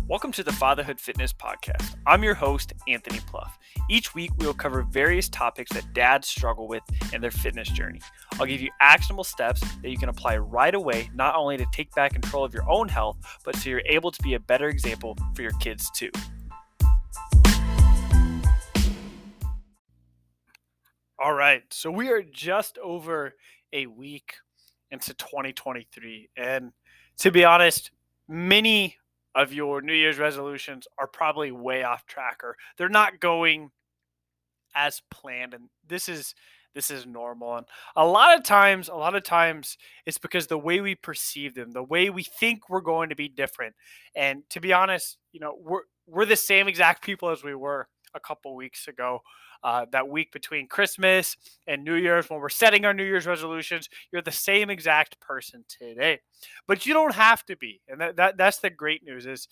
Welcome to the Fatherhood Fitness Podcast. I'm your host, Anthony Pluff. Each week, we will cover various topics that dads struggle with in their fitness journey. I'll give you actionable steps that you can apply right away, not only to take back control of your own health, but so you're able to be a better example for your kids too. All right, so we are just over a week into 2023. And to be honest, many of your New Year's resolutions are probably way off track or they're not going as planned. And this is normal. And a lot of times it's because the way we perceive them, the way we think we're going to be different. And to be honest, we're the same exact people as we were a couple weeks ago. That week between Christmas and New Year's, when we're setting our New Year's resolutions, you're the same exact person today. But you don't have to be, and that's the great news. Is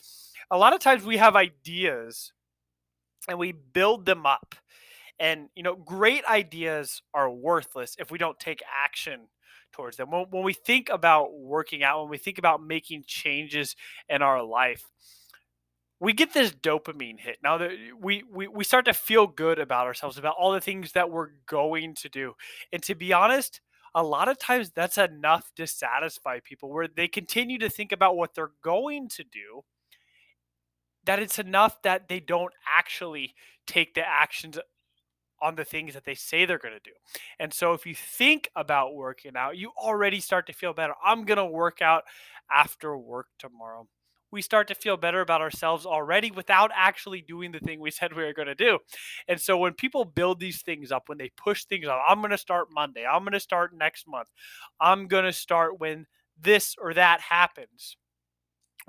a lot of times we have ideas and we build them up, and great ideas are worthless if we don't take action towards them. When we think about working out, when we think about making changes in our life, we get this dopamine hit. Now that we start to feel good about ourselves, about all the things that we're going to do. And to be honest, a lot of times that's enough to satisfy people where they continue to think about what they're going to do, that it's enough that they don't actually take the actions on the things that they say they're going to do. And so if you think about working out, you already start to feel better. I'm going to work out after work tomorrow. We start to feel better about ourselves already without actually doing the thing we said we were going to do. And so when people build these things up, when they push things up, I'm going to start Monday, I'm going to start next month, I'm going to start when this or that happens.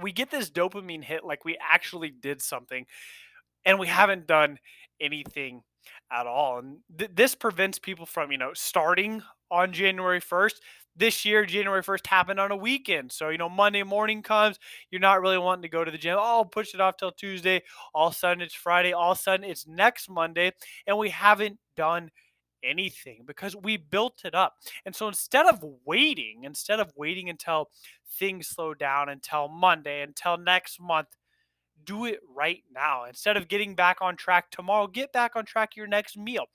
We get this dopamine hit like we actually did something and we haven't done anything at all. And this prevents people from, starting on January 1st. This year, January 1st happened on a weekend. So, Monday morning comes, you're not really wanting to go to the gym. Oh, I'll push it off till Tuesday. All of a sudden, it's Friday. All of a sudden, it's next Monday. And we haven't done anything because we built it up. And so instead of waiting until things slow down, until Monday, until next month, do it right now. Instead of getting back on track tomorrow, get back on track your next meal.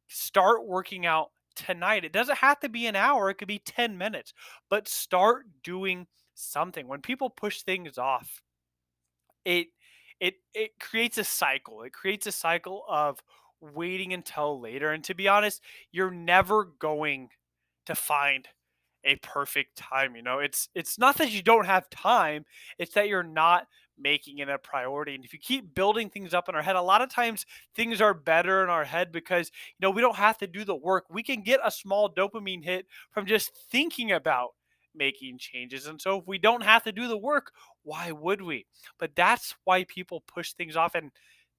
Start working out tonight. It doesn't have to be an hour, it could be 10 minutes, but start doing something. When people push things off, it it creates a cycle. It creates a cycle of waiting until later. And to be honest, you're never going to find a perfect time. It's not that you don't have time, it's that you're not making it a priority. And if you keep building things up in our head, a lot of times things are better in our head because we don't have to do the work. We can get a small dopamine hit from just thinking about making changes. And so if we don't have to do the work, why would we? But that's why people push things off, and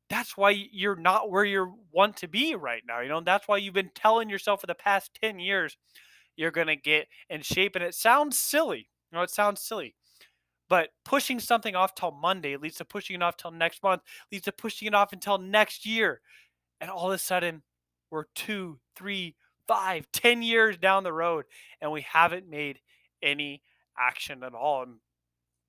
that's why you're not where you want to be right now. That's why you've been telling yourself for the past 10 years you're going to get in shape. And it sounds silly. It sounds silly. But pushing something off till Monday leads to pushing it off till next month, leads to pushing it off until next year. And all of a sudden, we're 2, 3, 5, 10 years down the road, and we haven't made any action at all. And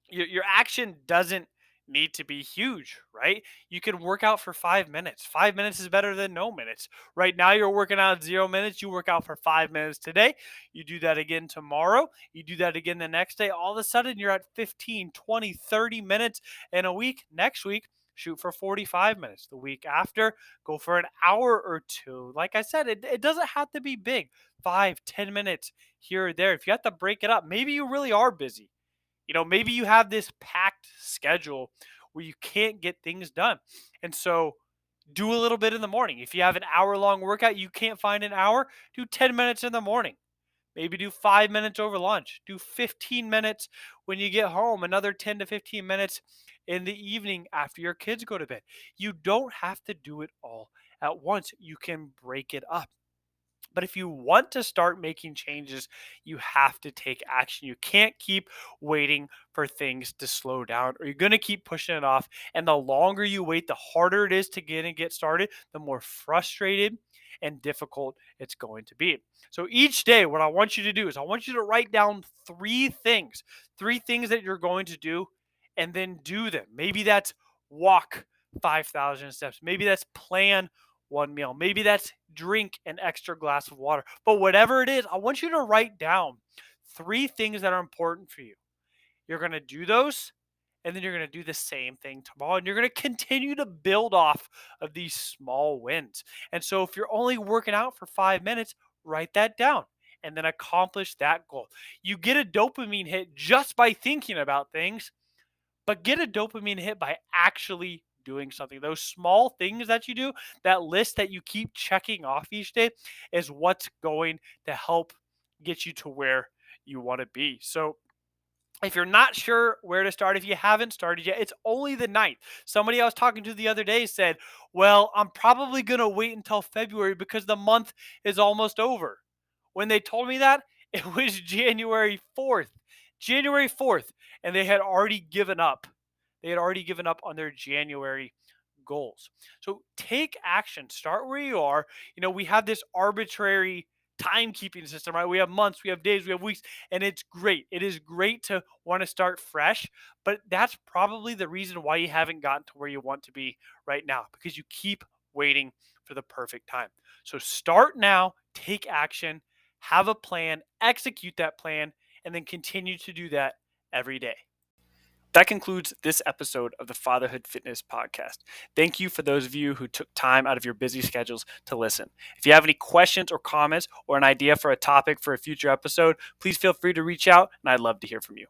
your action doesn't need to be huge, right? You can work out for 5 minutes. 5 minutes is better than no minutes. Right now, you're working out 0 minutes. You work out for 5 minutes today. You do that again tomorrow. You do that again the next day. All of a sudden, you're at 15, 20, 30 minutes in a week. Next week, shoot for 45 minutes. The week after, go for an hour or two. Like I said, it doesn't have to be big. 5, 10 minutes here or there. If you have to break it up, maybe you really are busy. Maybe you have this packed schedule where you can't get things done. And so do a little bit in the morning. If you have an hour-long workout, you can't find an hour, do 10 minutes in the morning. Maybe do 5 minutes over lunch. Do 15 minutes when you get home, another 10 to 15 minutes in the evening after your kids go to bed. You don't have to do it all at once. You can break it up. But if you want to start making changes, you have to take action. You can't keep waiting for things to slow down, or you're going to keep pushing it off. And the longer you wait, the harder it is to get started, the more frustrated and difficult it's going to be. So each day, what I want you to do is I want you to write down three things that you're going to do and then do them. Maybe that's walk 5,000 steps. Maybe that's plan one meal. Maybe that's drink an extra glass of water. But whatever it is, I want you to write down 3 things that are important for you. You're going to do those, and then you're going to do the same thing tomorrow, and you're going to continue to build off of these small wins. And so if you're only working out for 5 minutes, write that down and then accomplish that goal. You get a dopamine hit just by thinking about things, but get a dopamine hit by actually doing something. Those small things that you do, that list that you keep checking off each day, is what's going to help get you to where you want to be. So if you're not sure where to start, if you haven't started yet, it's only the 9th. Somebody I was talking to the other day said, well, I'm probably going to wait until February because the month is almost over. When they told me that, it was January 4th. January 4th. And they had already given up. They had already given up on their January goals. So take action. Start where you are. We have this arbitrary timekeeping system, right? We have months, we have days, we have weeks, and it's great. It is great to want to start fresh, but that's probably the reason why you haven't gotten to where you want to be right now, because you keep waiting for the perfect time. So start now, take action, have a plan, execute that plan, and then continue to do that every day. That concludes this episode of the Fatherhood Fitness Podcast. Thank you for those of you who took time out of your busy schedules to listen. If you have any questions or comments or an idea for a topic for a future episode, please feel free to reach out, and I'd love to hear from you.